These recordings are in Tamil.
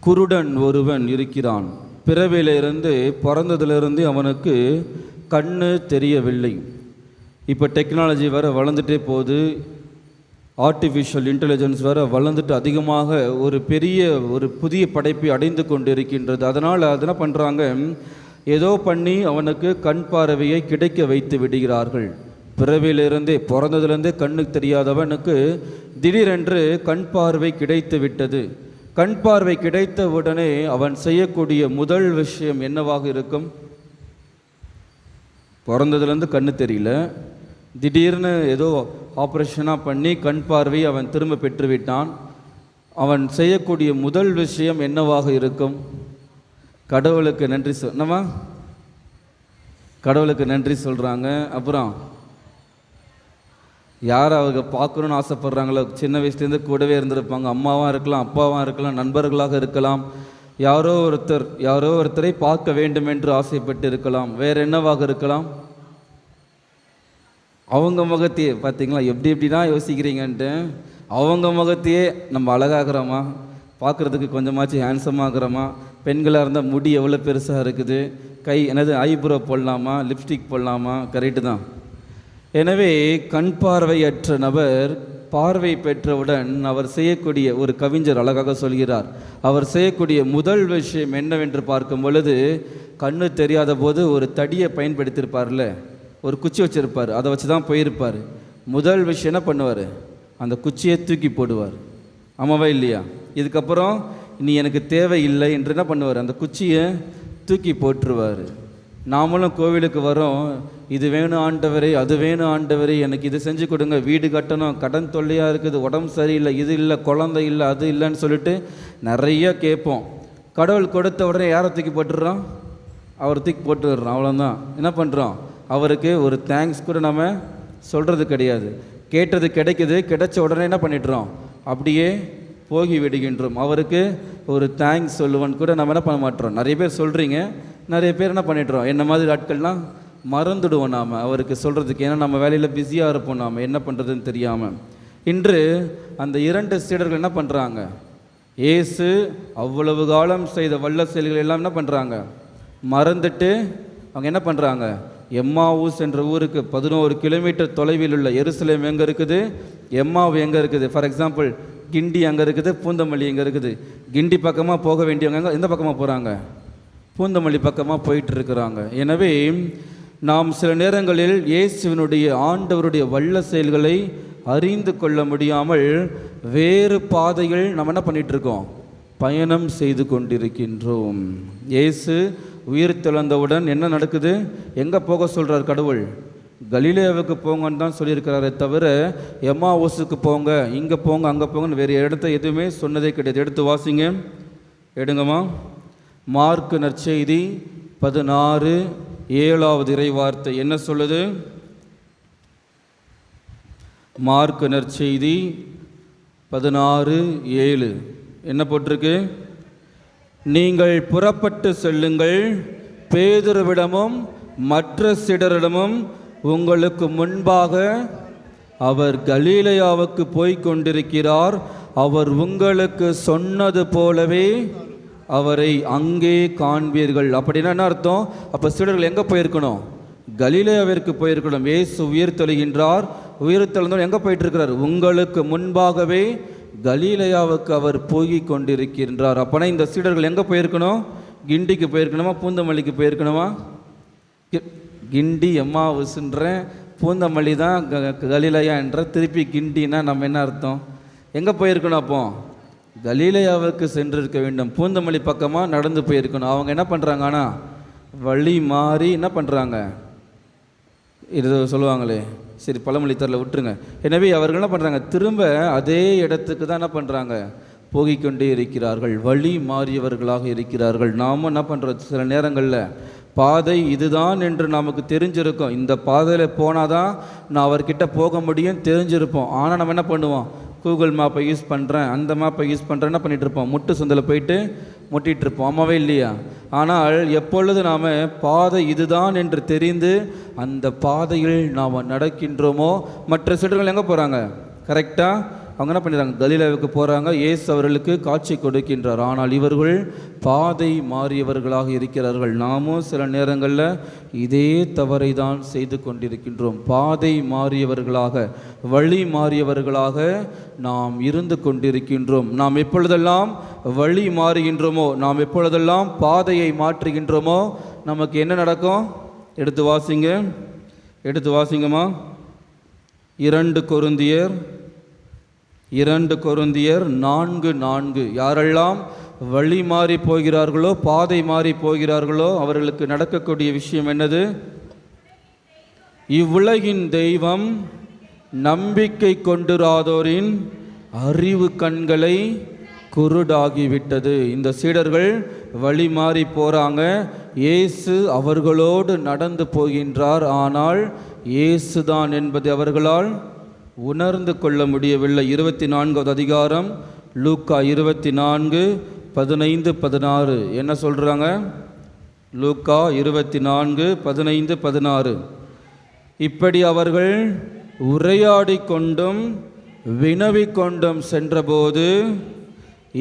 குருடன் ஒருவன் இருக்கிறான். பிறவிலிருந்து பிறந்ததிலிருந்து அவனுக்கு கண்ணு தெரியவில்லை. இப்போ டெக்னாலஜி வேறு வளர்ந்துட்டே போகுது, ஆர்டிஃபிஷியல் இன்டெலிஜென்ஸ் வேறு வளர்ந்துட்டு அதிகமாக ஒரு புதிய படைப்பை அடைந்து கொண்டு இருக்கின்றது. அதனால் என்ன பண்ணுறாங்க, ஏதோ பண்ணி அவனுக்கு கண் பார்வையை கிடைக்க வைத்து விடுகிறார்கள். பிறவிலிருந்தே பிறந்ததிலிருந்தே கண்ணுக்கு தெரியாதவனுக்கு திடீரென்று கண் பார்வை கிடைத்து விட்டது. கண் பார்வை கிடைத்த உடனே அவன் செய்யக்கூடிய முதல் விஷயம் என்னவாக இருக்கும்? பிறந்ததுலேருந்து கண்ணு தெரியல, திடீர்னு ஏதோ ஆப்ரேஷனாக பண்ணி கண் பார்வை அவன் திரும்ப பெற்றுவிட்டான். அவன் செய்யக்கூடிய முதல் விஷயம் என்னவாக இருக்கும்? கடவுளுக்கு நன்றி என்னவா? கடவுளுக்கு நன்றி சொல்கிறாங்க. அப்புறம் யார் அவங்க பார்க்கணுன்னு ஆசைப்பட்றாங்களோ, சின்ன வயசுலேருந்து கூடவே இருந்திருப்பாங்க, அம்மாவாக இருக்கலாம், அப்பாவாக இருக்கலாம், நண்பர்களாக இருக்கலாம், யாரோ ஒருத்தரை பார்க்க வேண்டும் என்று ஆசைப்பட்டு இருக்கலாம். வேறு என்னவாக இருக்கலாம்? அவங்க முகத்தையே பார்த்தீங்களா, எப்படி தான் யோசிக்கிறீங்கன்ட்டு. அவங்க முகத்தையே நம்ம அழகாகிறோமா, பார்க்குறதுக்கு கொஞ்சமாச்சு ஹேண்ட்ஸமாகிறோமா, பெண்களாக இருந்தால் முடி எவ்வளோ பெருசாக இருக்குது, ஐப்ரோ போடலாமா, லிப்ஸ்டிக் போடலாமா, கரெக்டு தான். எனவே கண் பார்வையற்ற நபர் பார்வை பெற்றவுடன் அவர் செய்யக்கூடிய, ஒரு கவிஞர் அழகாக சொல்கிறார், அவர் செய்யக்கூடிய முதல் விஷயம் என்னவென்று பார்க்கும் பொழுது, கண்ணு தெரியாத போது ஒரு தடியை பயன்படுத்தியிருப்பார்ல, ஒரு குச்சி வச்சுருப்பார், அதை வச்சு தான் போயிருப்பார். முதல் விஷயம் என்ன பண்ணுவார்? அந்த குச்சியை தூக்கி போடுவார். ஆமாவா இல்லையா? இதுக்கப்புறம் நீ எனக்கு தேவையில்லை என்று என்ன பண்ணுவார்? அந்த குச்சியை தூக்கி போட்டுருவார். நாமளும் கோவிலுக்கு வரோம், இது வேணும் ஆண்டவரே, அது வேணும் ஆண்டவரே, எனக்கு இது செஞ்சு கொடுங்க, வீடு கட்டணும், கடன் தொல்லையாக இருக்குது, உடம்பு சரியில்லை, இது இல்லை, குழந்தை இல்லை, அது இல்லைன்னு சொல்லிட்டு நிறைய கேட்போம். கடவுள் கொடுத்த உடனே யாரை தூக்கி போட்டுடுறோம்? அவர் தூக்கி போட்டுடுறோம். அவ்வளோதான். என்ன பண்ணுறோம்? அவருக்கு ஒரு தேங்க்ஸ் கூட நம்ம சொல்கிறது கிடையாது. கேட்டது கிடைக்குது, கிடைச்ச உடனே என்ன பண்ணிடுறோம்? அப்படியே போகி விடுகின்றோம். அவருக்கு ஒரு தேங்க்ஸ் சொல்லுவான்னு கூட நம்ம என்ன பண்ண மாட்டோம். நிறைய பேர் சொல்கிறீங்க, நிறைய பேர் என்ன பண்ணிடுறோம், என்ன மாதிரி ஆட்கள்லாம் மறந்துடுவோம் நாம் அவருக்கு சொல்கிறதுக்கு. ஏன்னா நம்ம வேலையில் பிஸியாக இருப்போம், நாம் என்ன பண்ணுறதுன்னு தெரியாமல். இன்று அந்த 2 சீடர்கள் என்ன பண்ணுறாங்க? இயேசு அவ்வளவு காலம் செய்த வல்ல செயல்கள் எல்லாம் என்ன பண்ணுறாங்க? மறந்துட்டு அவங்க என்ன பண்ணுறாங்க? எம்மாவூஸ் என்ற ஊருக்கு 11 கிலோமீட்டர் தொலைவில் உள்ள எருசலேம் எங்கே இருக்குது, எம்மாவு எங்கே இருக்குது? ஃபார் எக்ஸாம்பிள் கிண்டி அங்கே இருக்குது, பூந்தமல்லி எங்கே இருக்குது. கிண்டி பக்கமாக போக வேண்டியவங்க எந்த பக்கமாக போகிறாங்க? பூந்தமல்லி பக்கமாக போயிட்டுருக்கிறாங்க. எனவே நாம் சில நேரங்களில் இயேசுவினுடைய ஆண்டவருடைய வல்ல செயல்களை அறிந்து கொள்ள முடியாமல் வேறு பாதைகள் நம்ம என்ன பண்ணிகிட்ருக்கோம்? பயணம் செய்து கொண்டிருக்கின்றோம். இயேசு உயிர் தெழுந்தவுடன் என்ன நடக்குது? எங்கே போக சொல்கிறார் கடவுள்? கலிலேயாவுக்கு போங்கன்னு தான் சொல்லியிருக்கிறாரே தவிர எம்மாவூசுக்கு போங்க, இங்கே போங்க, அங்கே போங்கன்னு வேறு இடத்த எதுவுமே சொன்னதே கிடையாது. எடுத்து வாசிங்க, எடுங்கம்மா. மார்க்கு நற்செய்தி 16:7 இறை வார்த்தை என்ன சொல்லுது? மார்க்கு நற்செய்தி 16:7 என்ன போட்டிருக்கு? நீங்கள் புறப்பட்டு செல்லுங்கள், பேதுருவிடமும் மற்ற சீடரிடமும் உங்களுக்கு முன்பாக அவர் கலிலேயாவுக்கு போய்க் கொண்டிருக்கிறார், அவர் உங்களுக்கு சொன்னது போலவே அவரை அங்கே காண்பீர்கள். அப்படின்னா என்ன அர்த்தம்? அப்போ சீடர்கள் எங்கே போயிருக்கணும்? கலிலேயாவிற்கு போயிருக்கணும். இயேசு உயிர் தெழுகின்றார், உயிர் தெழுந்தோம் எங்கே போயிட்டு இருக்கிறார்? உங்களுக்கு முன்பாகவே கலிலேயாவுக்கு அவர் போய் கொண்டிருக்கின்றார். அப்போனா இந்த சீடர்கள் எங்கே போயிருக்கணும்? கிண்டிக்கு போயிருக்கணுமா, பூந்தமல்லிக்கு போயிருக்கணுமா? கிண்டி எம்மாவூசுன்ற, பூந்தமல்லி தான் கலிலேயா என்ற, திருப்பி கிண்டினா நம்ம என்ன அர்த்தம்? எங்கே போயிருக்கணும்? அப்போ கலிலேயாவுக்கு சென்றிருக்க வேண்டும். பூந்தமல்லி பக்கமாக நடந்து போயிருக்கணும். அவங்க என்ன பண்ணுறாங்க? ஆனால் வழி மாறி என்ன பண்ணுறாங்க? இது சொல்லுவாங்களே, சரி பழமொழி தரல விட்டுருங்க. எனவே அவர்கள் என்ன பண்ணுறாங்க? திரும்ப அதே இடத்துக்கு தான் என்ன பண்ணுறாங்க? போகிக்கொண்டே இருக்கிறார்கள். வழி மாறியவர்களாக இருக்கிறார்கள். நாமும் என்ன பண்ணுறோம்? சில நேரங்களில் பாதை இதுதான் என்று நமக்கு தெரிஞ்சிருக்கும், இந்த பாதையில் போனால் தான் நான் அவர்கிட்ட போக முடியும் தெரிஞ்சிருப்போம். ஆனால் நம்ம என்ன பண்ணுவோம்? கூகுள் மேப்பை யூஸ் பண்ணுறேன், அந்த மேப்பை யூஸ் பண்ணுறேன், என்ன பண்ணிகிட்ருப்போம்? முட்டு சந்தில் போயிட்டு முட்டிகிட்ருப்போம். ஆமாவே இல்லையா? ஆனால் எப்பொழுது நாம் பாதை இதுதான் என்று தெரிந்து அந்த பாதையில் நாம் நடக்கின்றோமோ, மற்ற சீடர்கள் எங்கே போகிறாங்க? கரெக்டாக அவங்க என்ன பண்ணிடுறாங்க, கலிலேயாவுக்கு போகிறாங்க. இயேசு அவர்களுக்கு காட்சி கொடுக்கின்றார். ஆனால் இவர்கள் பாதை மாறியவர்களாக இருக்கிறார்கள். நாமும் சில நேரங்களில் இதே தவறை தான் செய்து கொண்டிருக்கின்றோம். பாதை மாறியவர்களாக, வழி மாறியவர்களாக நாம் இருந்து கொண்டிருக்கின்றோம். நாம் எப்பொழுதெல்லாம் வழி மாறுகின்றோமோ, நாம் எப்பொழுதெல்லாம் பாதையை மாற்றுகின்றோமோ, நமக்கு என்ன நடக்கும்? எடுத்து வாசிங்கம்மா. 2 கொரிந்தியர் 4:4. யாரெல்லாம் வழி மாறி போகிறார்களோ, பாதை மாறி போகிறார்களோ, அவர்களுக்கு நடக்கக்கூடிய விஷயம் என்னது? இவ்வுலகின் தெய்வம் நம்பிக்கை கொண்டிராதோரின் அறிவு கண்களை குருடாகிவிட்டது. இந்த சீடர்கள் வழி மாறி போகிறாங்க. இயேசு அவர்களோடு நடந்து போகின்றார். ஆனால் இயேசு தான் என்பதை அவர்களால் உணர்ந்து கொள்ள முடியவில்லை. 24வது அதிகாரம் லூக்கா 24:15-16 என்ன சொல்கிறாங்க? லூக்கா 24:15-16. இப்படி அவர்கள் உரையாடி கொண்டும் வினவிக் கொண்டும் சென்றபோது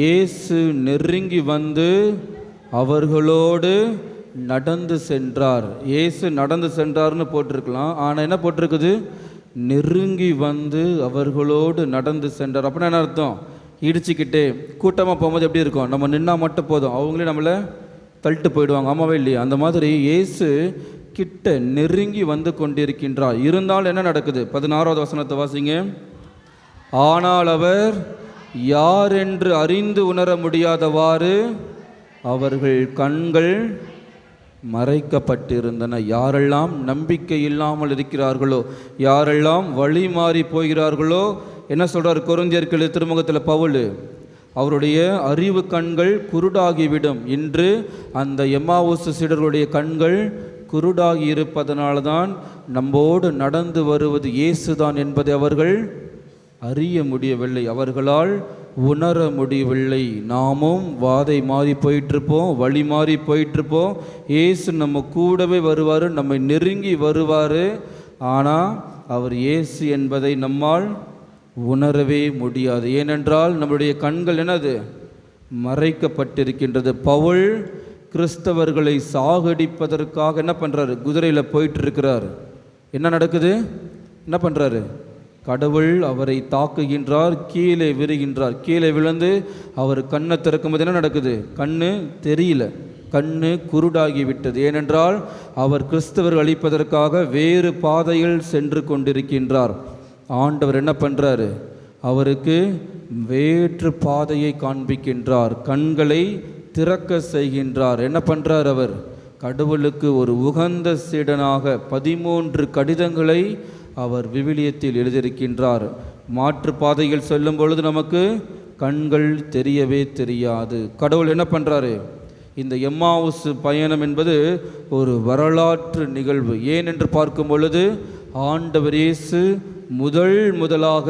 இயேசு நெருங்கி வந்து அவர்களோடு நடந்து சென்றார். இயேசு நடந்து சென்றார்னு போட்டிருக்கலாம், ஆனால் என்ன போட்டிருக்குது? நெருங்கி வந்து அவர்களோடு நடந்து சென்றார். அப்படின்னா என்ன அர்த்தம்? இடிச்சுக்கிட்டே கூட்டமாக போகும்போது எப்படி இருக்கும்? நம்ம நின்னா மட்டும் போதும், அவங்களே நம்மளை தள்ளிட்டு போயிடுவாங்க. ஆமாவே இல்லையா? அந்த மாதிரி இயேசு கிட்ட நெருங்கி வந்து கொண்டிருக்கின்றார். இருந்தாலும் என்ன நடக்குது? 16வது வசனத்தை வாசிங்க. ஆனால் அவர் யார் என்று அறிந்து உணர முடியாதவாறு அவர்கள் கண்கள் மறைக்கப்பட்டிருந்தன. யாரெல்லாம் நம்பிக்கை இல்லாமல் இருக்கிறார்களோ, யாரெல்லாம் வழி மாறி போகிறார்களோ, என்ன சொல்றார் கொரிந்தியர்கள் திருமுகத்தில் பவுல்? அவருடைய அறிவு கண்கள் குருடாகிவிடும். இன்று அந்த எம்மாவுஸ் சீடர்களுடைய கண்கள் குருடாகி இருப்பதனால தான் நம்மோடு நடந்து வருவது இயேசுதான் என்பதை அவர்கள் அறிய முடியவில்லை, அவர்களால் உணர முடியவில்லை. நாமும் வாதை மாறி போயிட்டுருப்போம், வழி மாறி போயிட்டுருப்போம். இயேசு நம்ம கூடவே வருவார், நம்மை நெருங்கி வருவார். ஆனால் அவர் இயேசு என்பதை நம்மால் உணரவே முடியாது. ஏனென்றால் நம்முடைய கண்கள் என்னது? மறைக்கப்பட்டிருக்கின்றது. பவுல் கிறிஸ்தவர்களை சாகடிப்பதற்காக என்ன பண்ணுறாரு? குதிரையில் போயிட்டு இருக்கிறார். என்ன நடக்குது? என்ன பண்ணுறாரு? கடவுள் அவரை தாக்குகின்றார், கீழே விழுகின்றார். கீழே விழுந்து அவர் கண்ணை திறக்கும்போது என்ன நடக்குது? கண்ணு தெரியல, கண்ணு குருடாகிவிட்டது. ஏனென்றால் அவர் கிறிஸ்தவர்கள் அழிப்பதற்காக வேறு பாதையில் சென்று கொண்டிருக்கின்றார். ஆண்டவர் என்ன பண்ணுறாரு? அவருக்கு வேற்று பாதையை காண்பிக்கின்றார், கண்களை திறக்க செய்கின்றார். என்ன பண்ணுறார்? அவர் கடவுளுக்கு ஒரு உகந்த சீடனாக 13 கடிதங்களை அவர் விவிலியத்தில் எழுதியிருக்கின்றார். மாற்று பாதையில் செல்லும் பொழுது நமக்கு கண்கள் தெரியவே தெரியாது. கடவுள் என்ன பண்ணுறாரு? இந்த எம்மாவுஸ் பயணம் என்பது ஒரு வரலாற்று நிகழ்வு. ஏன் என்று பார்க்கும் பொழுது ஆண்டவர் இயேசு முதலாக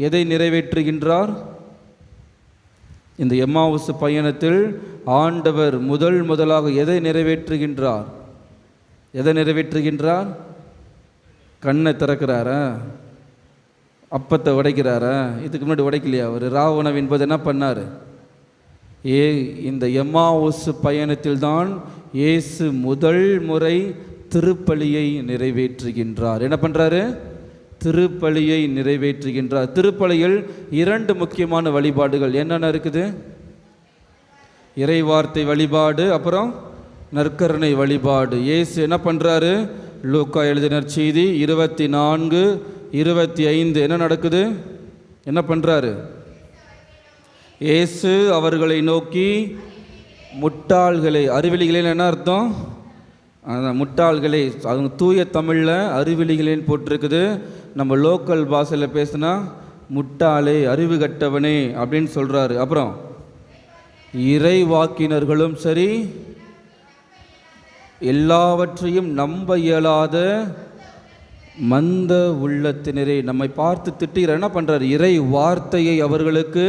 எதை நிறைவேற்றுகின்றார்? இந்த எம்மாவுஸ் பயணத்தில் ஆண்டவர் முதலாக எதை நிறைவேற்றுகின்றார்? எதை நிறைவேற்றுகின்றார்? கண்ணை திறக்கிறாரா? அப்பத்தை உடைக்கிறாரா? இதுக்கு முன்னாடி உடைக்கலையா? அவர் ராவணம் என்பது என்ன பண்ணார்? இந்த எம்மாவுஸ் பயணத்தில் தான் இயேசு முதல் முறை திருப்பலியை நிறைவேற்றுகின்றார். என்ன பண்ணுறாரு? திருப்பலியை நிறைவேற்றுகின்றார். திருப்பலியில் 2 முக்கியமான வழிபாடுகள் என்னென்ன இருக்குது? இறைவார்த்தை வழிபாடு, அப்புறம் நற்கருணை வழிபாடு. இயேசு என்ன பண்ணுறாரு? லூக்கா எழுதின செய்தி 24:25 என்ன நடக்குது? என்ன பண்ணுறாரு? இயேசு அவர்களை நோக்கி முட்டாள்களை, அறிவிலிகளேன்னு என்ன அர்த்தம்? முட்டாள்களை, அவங்க தூய தமிழில் அறிவிலிகளேன்னு போட்டிருக்குது. நம்ம லோக்கல் பாஷையில் பேசுனா முட்டாளே, அறிவு கட்டவனே அப்படின்னு சொல்கிறாரு. அப்புறம் இறைவாக்கினர்களும் சரி, எல்லாவற்றையும் நம்ப இயலாத மந்த உள்ளத்தினரே, நம்மை பார்த்து திட்டுகிற என்ன பண்ணுறார்? இறை வார்த்தையை அவர்களுக்கு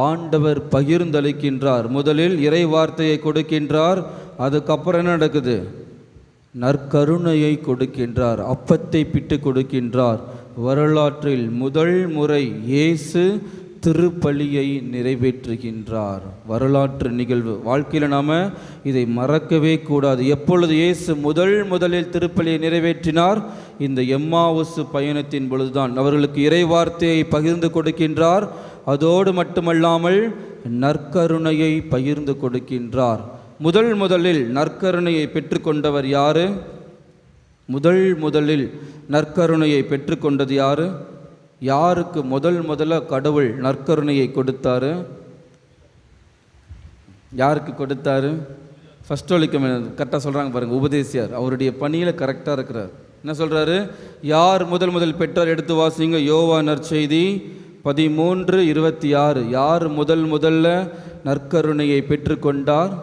ஆண்டவர் பகிர்ந்தளிக்கின்றார். முதலில் இறை வார்த்தையை கொடுக்கின்றார், அதுக்கப்புறம் என்ன நடக்குது? நற்கருணையை கொடுக்கின்றார், அப்பத்தை பிட்டு கொடுக்கின்றார். வரலாற்றில் முதல் முறை இயேசு திருப்பலியை நிறைவேற்றுகின்றார். வரலாற்று நிகழ்வு. வாழ்க்கையில் நாம் இதை மறக்கவே கூடாது. எப்பொழுது இயேசு முதலில் திருப்பலியை நிறைவேற்றினார்? இந்த எம்மாவுசு பயணத்தின் பொழுதுதான். அவர்களுக்கு இறைவார்த்தையை பகிர்ந்து கொடுக்கின்றார். அதோடு மட்டுமல்லாமல் நற்கருணையை பகிர்ந்து கொடுக்கின்றார். முதலில் நற்கருணையை பெற்றுக்கொண்டவர் யாரு? முதலில் நற்கருணையை பெற்றுக்கொண்டது யாரு? யாருக்கு முதல்ல கடவுள் நற்கருணையை கொடுத்தாரு? யாருக்கு கொடுத்தாரு? ஃபர்ஸ்ட் ஒலிக்கம் கரெக்டாக சொல்கிறாங்க பாருங்கள். உபதேசியார் அவருடைய பணியில் கரெக்டாக இருக்கிறார். என்ன சொல்கிறாரு? யார் முதல் பெற்றார்? எடுத்து வாசிங்க. யோவான் நற்செய்தி 13:26. யார் முதல்ல நற்கருணையை பெற்றுக்கொண்டார்?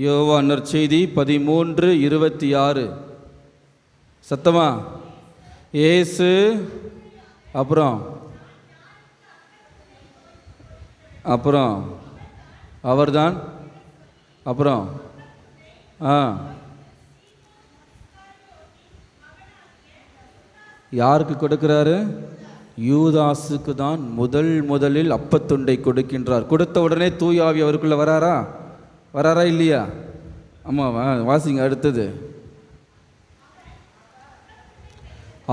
யோவான் நற்செய்தி 13:26. சத்தமா? இயேசு. அப்புறம் அவர்தான். அப்புறம் யாருக்கு கொடுக்கிறாரு? யூதாசுக்கு தான் முதலில் அப்பத்துண்டை கொடுக்கின்றார். கொடுத்த உடனே தூய ஆவி அவருக்குள்ள வராரா இல்லையா? ஆமாம், வாசிங்க அடுத்தது.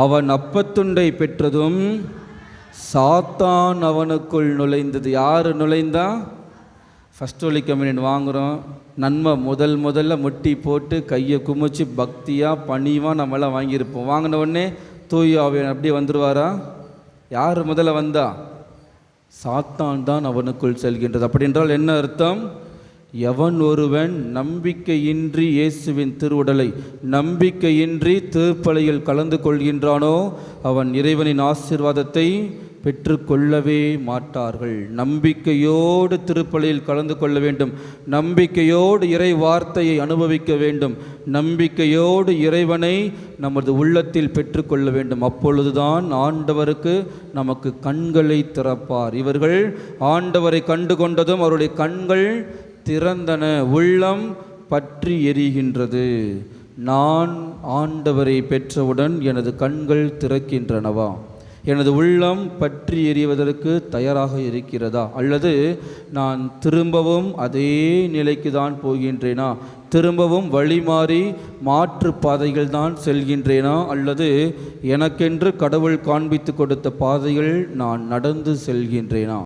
அவன் அப்பத்துண்டை பெற்றதும் சாத்தான் அவனுக்குள் நுழைந்தது. யார் நுழைந்தா? ஃபஸ்ட் ஹோலி கம்யூனியன் வாங்குகிறோம். நன்மை முதல்ல முட்டி போட்டு கையை குமிச்சு பக்தியாக பணிவாக நம்மளாம் வாங்கியிருப்போம். வாங்கின உடனே தூய ஆவியானவர் அப்படியே வந்துடுவாரா? யார் முதல்ல வந்தா? சாத்தான் தான் அவனுக்குள் செல்கின்றது. அப்படி என்றால் என்ன அர்த்தம்? எவன் ஒருவன் நம்பிக்கையின்றி இயேசுவின் திருவுடலை, நம்பிக்கையின்றி திருப்பலியில் கலந்து கொள்கின்றானோ அவன் இறைவனின் ஆசீர்வாதத்தை பெற்றுக்கொள்ளவே மாட்டார்கள். நம்பிக்கையோடு திருப்பலியில் கலந்து கொள்ள வேண்டும். நம்பிக்கையோடு இறை வார்த்தையை அனுபவிக்க வேண்டும். நம்பிக்கையோடு இறைவனை நமது உள்ளத்தில் பெற்றுக்கொள்ள வேண்டும். அப்பொழுதுதான் ஆண்டவருக்கு நமக்கு கண்களை திறப்பார். இவர்கள் ஆண்டவரை கண்டு கொண்டதும் அவருடைய கண்கள் திறந்தன, உள்ளம் பற்றி எரிகின்றது. நான் ஆண்டவரை பெற்றவுடன் எனது கண்கள் திறக்கின்றனவா? எனது உள்ளம் பற்றி எறிவதற்கு தயாராக இருக்கிறதா? அல்லது நான் திரும்பவும் அதே நிலைக்கு தான் போகின்றேனா? திரும்பவும் வழி மாறி மாற்று பாதைகள் தான் செல்கின்றேனா? அல்லது எனக்கென்று கடவுள் காண்பித்து கொடுத்த பாதைகள் நான் நடந்து செல்கின்றேனா?